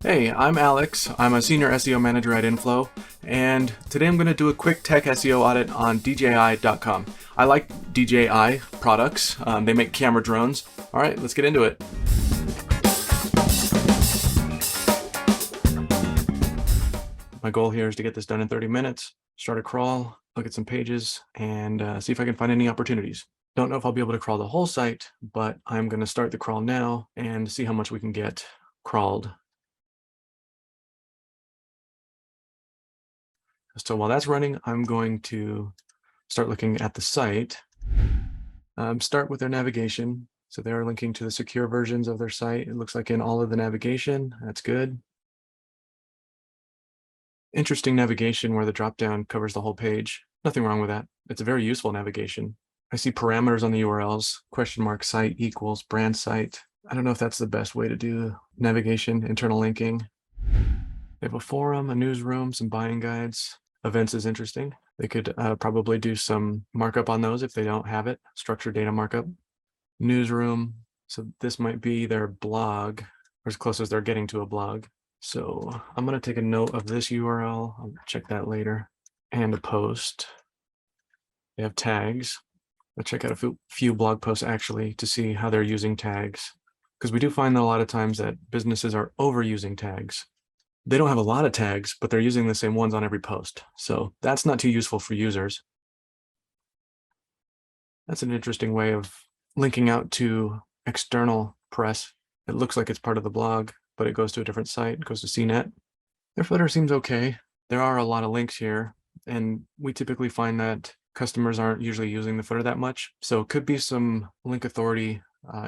Hey, I'm Alex. I'm a senior SEO manager at Inflow, and today I'm going to do a quick tech SEO audit on DJI.com. I like DJI products. They make camera drones. All right, let's get into it. My goal here is to get this done in 30 minutes, start a crawl, look at some pages, and see if I can find any opportunities. Don't know if I'll be able to crawl the whole site, but I'm going to start the crawl now and see how much we can get crawled. So while that's running, I'm going to start looking at the site. Start with their navigation. So they're linking to the secure versions of their site. It looks like in all of the navigation. That's good. Interesting navigation where the dropdown covers the whole page. Nothing wrong with that. It's a very useful navigation. I see parameters on the URLs, question mark site equals brand site. I don't know if that's the best way to do navigation, internal linking. They have a forum, a newsroom, some buying guides. Events is interesting. They could probably do some markup on those if they don't have it, structured data markup. Newsroom, so this might be their blog, or as close as they're getting to a blog. So I'm going to take a note of this URL. I'll check that later. And a post. They have tags. I'll check out a few blog posts actually to see how they're using tags. Because we do find that a lot of times that businesses are overusing tags. They don't have a lot of tags, but they're using the same ones on every post. So that's not too useful for users. That's an interesting way of linking out to external press. It looks like it's part of the blog, but it goes to a different site. It goes to CNET. Their footer seems okay. There are a lot of links here, and we typically find that customers aren't usually using the footer that much. So it could be some link authority,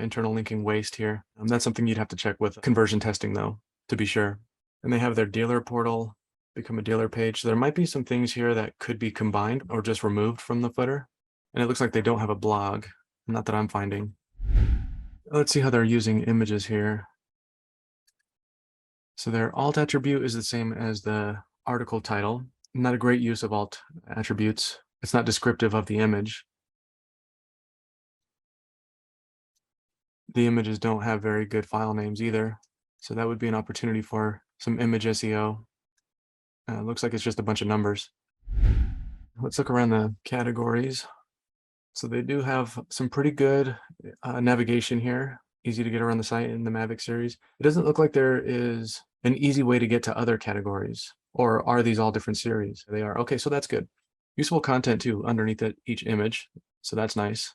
internal linking waste here. That's something you'd have to check with conversion testing though, to be sure. And they have their dealer portal, become a dealer page. So there might be some things here that could be combined or just removed from the footer. And it looks like they don't have a blog, not that I'm finding. Let's see how they're using images here. So their alt attribute is the same as the article title. Not a great use of alt attributes. It's not descriptive of the image. The images don't have very good file names either. So that would be an opportunity for some image SEO. Looks like it's just a bunch of numbers. Let's look around the categories. So they do have some pretty good navigation here. Easy to get around the site in the Mavic series. It doesn't look like there is an easy way to get to other categories, or are these all different series? They are. Okay, so that's good. Useful content too underneath each image. So that's nice.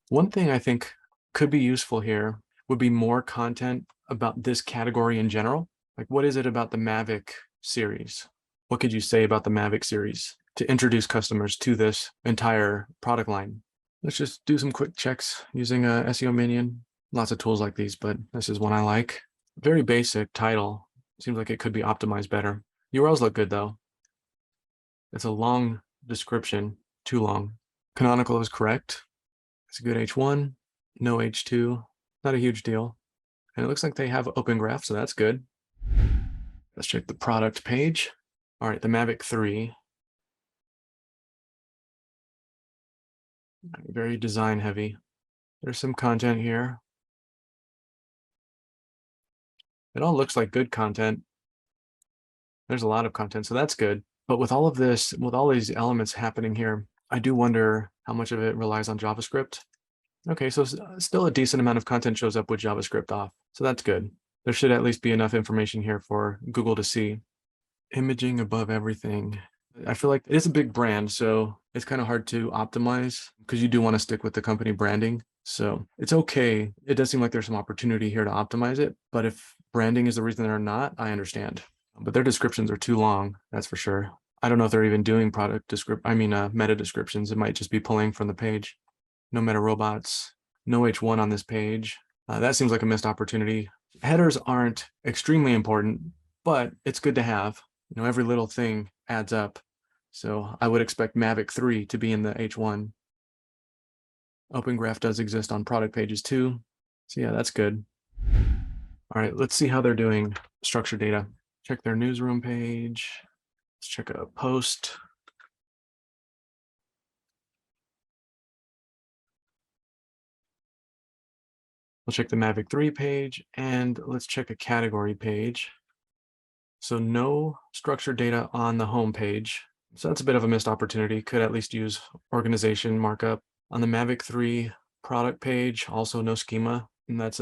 One thing I think could be useful here would be more content about this category in general. Like, what is it about the Mavic series? What could you say about the Mavic series to introduce customers to this entire product line? Let's just do some quick checks using a SEO Minion. Lots of tools like these, but this is one I like. Very basic title. Seems like it could be optimized better. URLs look good though. It's a long description, too long. Canonical is correct. It's a good H1, no H2, not a huge deal. And it looks like they have Open Graph, so that's good. Let's check the product page. All right, the Mavic 3. Very design heavy. There's some content here. It all looks like good content. There's a lot of content, so that's good. But with all of this, with all these elements happening here, I do wonder how much of it relies on JavaScript. Okay, so still a decent amount of content shows up with JavaScript off, so that's good. There should at least be enough information here for Google to see. Imaging above everything. I feel like it is a big brand, so it's kind of hard to optimize because you do want to stick with the company branding. So it's okay. It does seem like there's some opportunity here to optimize it, but if branding is the reason they're not, I understand. But their descriptions are too long, that's for sure. I don't know if they're even doing meta descriptions. It might just be pulling from the page. No meta robots, no H1 on this page. That seems like a missed opportunity. Headers aren't extremely important, but it's good to have. You know, every little thing adds up. So I would expect Mavic 3 to be in the H1. Open Graph does exist on product pages too. So yeah, that's good. All right, let's see how they're doing structured data. Check their newsroom page. Let's check a post. We'll check the Mavic 3 page, and let's check a category page. So no structured data on the home page. So that's a bit of a missed opportunity. Could at least use organization markup. On the Mavic 3 product page, also no schema. And that's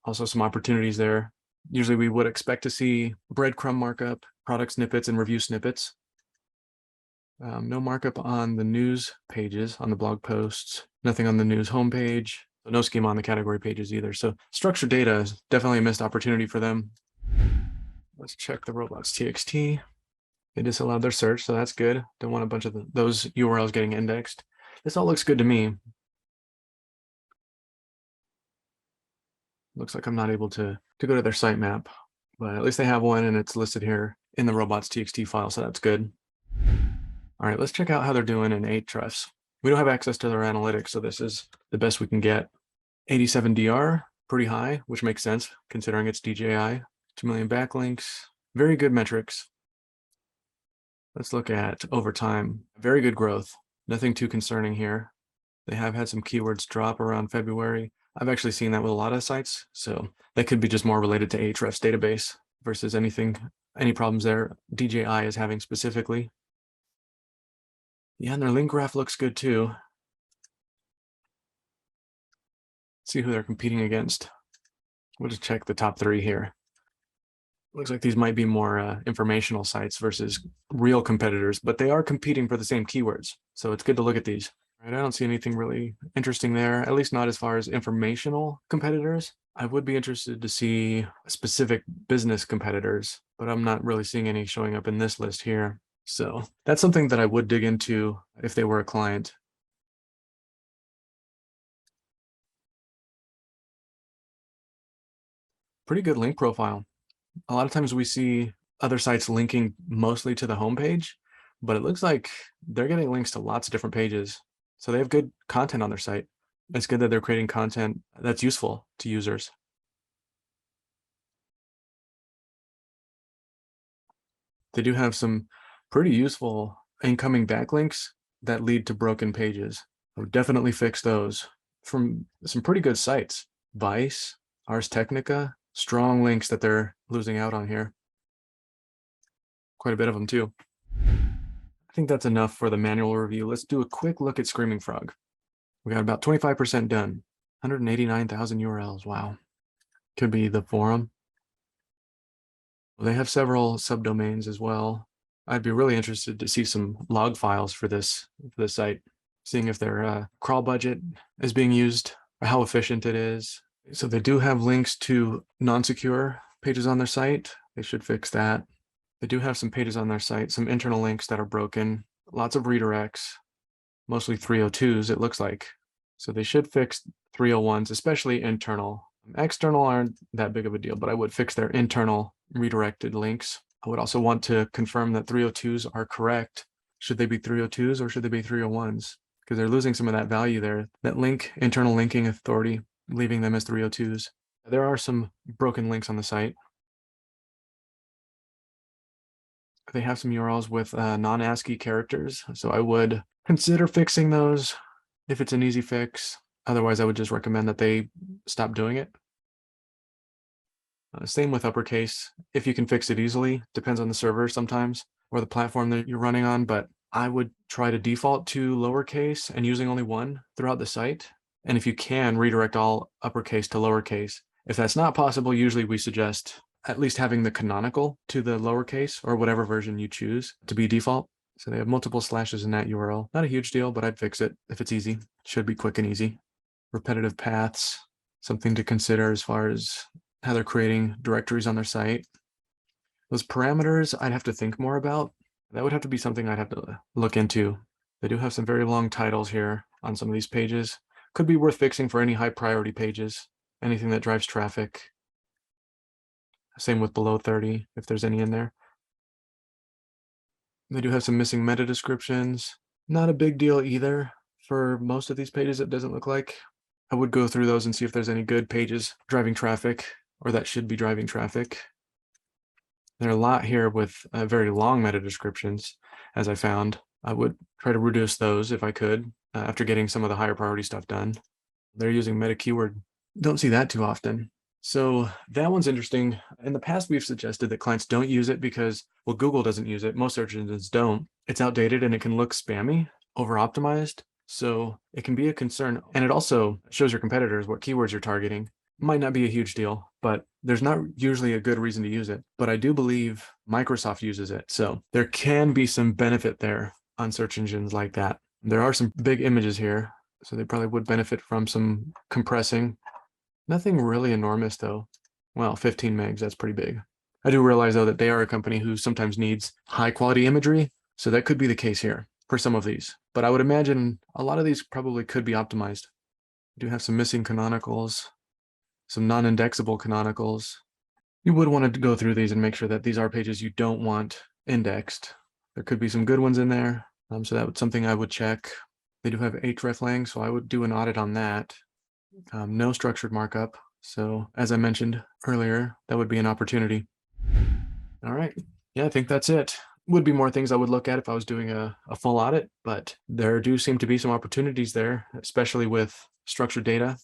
also some opportunities there. Usually we would expect to see breadcrumb markup, product snippets, and review snippets. No markup on the news pages, on the blog posts, nothing on the news homepage, no schema on the category pages either. So structured data is definitely a missed opportunity for them. Let's check the Robots.txt. They disallowed their search, so that's good. Don't want a bunch of those URLs getting indexed. This all looks good to me. Looks like I'm not able to go to their sitemap, but at least they have one and it's listed here in the Robots.txt file, so that's good. All right, let's check out how they're doing in Ahrefs. We don't have access to their analytics, so this is the best we can get. 87 DR, pretty high, which makes sense considering it's DJI. 2 million backlinks, very good metrics. Let's look at over time. Very good growth, nothing too concerning here. They have had some keywords drop around February. I've actually seen that with a lot of sites, so that could be just more related to Ahrefs database versus any problems there DJI is having specifically. Yeah, and their link graph looks good too. Let's see who they're competing against. We'll just check the top 3 here. Looks like these might be more informational sites versus real competitors, but they are competing for the same keywords. So it's good to look at these. Right, I don't see anything really interesting there, at least not as far as informational competitors. I would be interested to see specific business competitors, but I'm not really seeing any showing up in this list here. So that's something that I would dig into if they were a client. Pretty good link profile. A lot of times we see other sites linking mostly to the homepage, but it looks like they're getting links to lots of different pages. So they have good content on their site. It's good that they're creating content that's useful to users. They do have some pretty useful incoming backlinks that lead to broken pages. I would definitely fix those from some pretty good sites. Vice, Ars Technica, strong links that they're losing out on here. Quite a bit of them too. I think that's enough for the manual review. Let's do a quick look at Screaming Frog. We got about 25% done. 189,000 URLs. Wow. Could be the forum. Well, they have several subdomains as well. I'd be really interested to see some log files for this site, seeing if their crawl budget is being used, or how efficient it is. So they do have links to non-secure pages on their site. They should fix that. They do have some pages on their site, some internal links that are broken, lots of redirects, mostly 302s, it looks like. So they should fix 301s, especially internal. External aren't that big of a deal, but I would fix their internal redirected links. I would also want to confirm that 302s are correct. Should they be 302s or should they be 301s? Because they're losing some of that value there. That link, internal linking authority, leaving them as 302s. There are some broken links on the site. They have some URLs with non-ASCII characters, so I would consider fixing those if it's an easy fix. Otherwise, I would just recommend that they stop doing it. Same with uppercase. If you can fix it easily, depends on the server sometimes or the platform that you're running on, but I would try to default to lowercase and using only one throughout the site. And if you can, redirect all uppercase to lowercase. If that's not possible, usually we suggest at least having the canonical to the lowercase or whatever version you choose to be default. So they have multiple slashes in that URL. Not a huge deal, but I'd fix it if it's easy. It should be quick and easy. Repetitive paths, something to consider as far as how they're creating directories on their site. Those parameters I'd have to think more about. That would have to be something I'd have to look into. They do have some very long titles here on some of these pages. Could be worth fixing for any high priority pages, anything that drives traffic. Same with below 30, if there's any in there. They do have some missing meta descriptions. Not a big deal either for most of these pages, it doesn't look like. I would go through those and see if there's any good pages driving traffic or that should be driving traffic. There are a lot here with very long meta descriptions, as I found. I would try to reduce those if I could after getting some of the higher priority stuff done. They're using meta keyword. Don't see that too often. So that one's interesting. In the past, we've suggested that clients don't use it because, well, Google doesn't use it. Most search engines don't. It's outdated and it can look spammy, over optimized. So it can be a concern. And it also shows your competitors what keywords you're targeting. Might not be a huge deal, but there's not usually a good reason to use it. But I do believe Microsoft uses it. So there can be some benefit there on search engines like that. There are some big images here, so they probably would benefit from some compressing. Nothing really enormous though. Well, 15 megs, that's pretty big. I do realize though that they are a company who sometimes needs high quality imagery. So that could be the case here for some of these, but I would imagine a lot of these probably could be optimized. We do have some missing canonicals, some non-indexable canonicals. You would want to go through these and make sure that these are pages you don't want indexed. There could be some good ones in there. So that was something I would check. They do have hreflang, so I would do an audit on that. No structured markup. So as I mentioned earlier, that would be an opportunity. All right. Yeah, I think that's it. Would be more things I would look at if I was doing a full audit, but there do seem to be some opportunities there, especially with structured data.